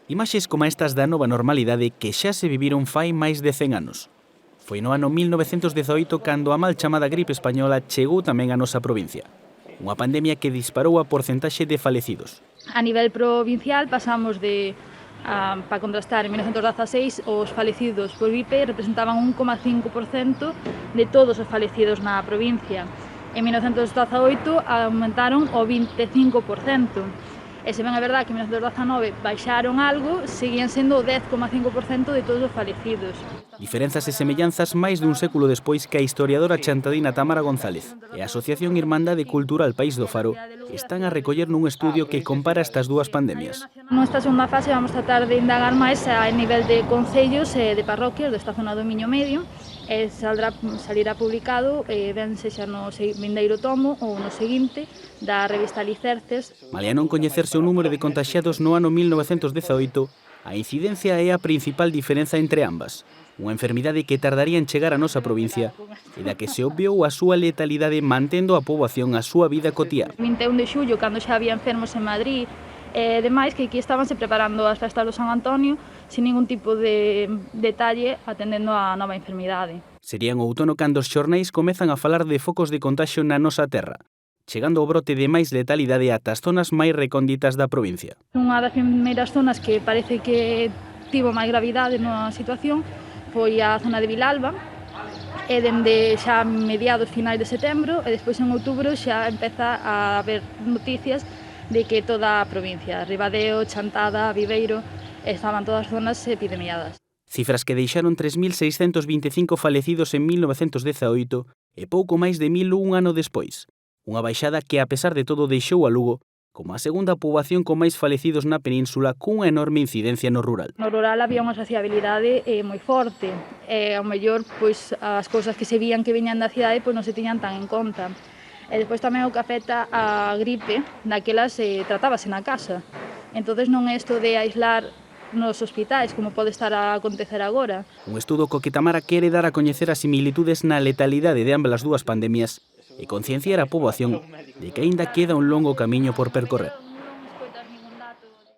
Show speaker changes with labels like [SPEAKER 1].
[SPEAKER 1] Imaxes como estas da nova normalidade que xa se viviron fai máis de 100 anos. Foi no ano 1918 cando a mal chamada gripe española chegou tamén á nosa provincia. Unha pandemia que disparou a porcentaxe de falecidos.
[SPEAKER 2] A nivel provincial pasamos de, para contrastar, en 1916 os falecidos por gripe representaban 1,5% de todos os falecidos na provincia. En 1918 aumentaron o 25%. E se ben é verdade que en 1919 baixaron algo, seguían sendo o 10,5% de todos os falecidos.
[SPEAKER 1] Diferenzas e semellanzas máis dun século despois que a historiadora chantadina Tamara González e a Asociación Irmandade Cultural País do Faro están a recoller nun estudio que compara estas dúas pandemias.
[SPEAKER 2] Nesta segunda fase vamos tratar de indagar máis a nivel de concellos e de parroquias desta zona do Miño Medio, e salirá publicado ben sexa no vindeiro tomo ou no seguinte da revista Alicerces.
[SPEAKER 1] Malia non coñecerse o número de contaxiados no ano 1918, a incidencia é a principal diferenza entre ambas. Unha enfermidade que tardaría en chegar á nosa provincia e da que se obviou a súa letalidade mantendo a poboación a súa vida cotiá.
[SPEAKER 2] 21 de xullo, cando xa había enfermos en Madrid, e demais, que aquí estabanse preparando as festas do San Antonio sin ningún tipo de detalle atendendo á nova enfermidade.
[SPEAKER 1] Sería en outono cando os xornais comezan a falar de focos de contagio na nosa terra, chegando o brote de máis letalidade ata as zonas máis recónditas da provincia.
[SPEAKER 2] Unha das primeiras zonas que parece que tivo máis gravidade na situación foi a zona de Vilalba, e dende xa mediados finais de setembro, e despois en outubro xa empeza a haber noticias de que toda a provincia, Ribadeo, Chantada, Viveiro, estaban todas zonas epidemiadas.
[SPEAKER 1] Cifras que deixaron 3.625 falecidos en 1918 e pouco máis de 1.000 un ano despois. Unha baixada que, a pesar de todo, deixou a Lugo como a segunda poboación con máis falecidos na península cunha enorme incidencia no rural.
[SPEAKER 2] No rural había unha sociabilidade moi forte, e ao mellor pois, as cousas que se vían que viñan da cidade pois non se tiñan tan en conta. E despois tamén o que afecta a gripe, daquelas tratábase na casa. Entonces non é isto de aislar nos hospitais, como pode estar a acontecer agora.
[SPEAKER 1] Un estudo co que Tamara quere dar a coñecer as similitudes na letalidade de ambas as dúas pandemias e concienciar a poboación de que aínda queda un longo camiño por percorrer.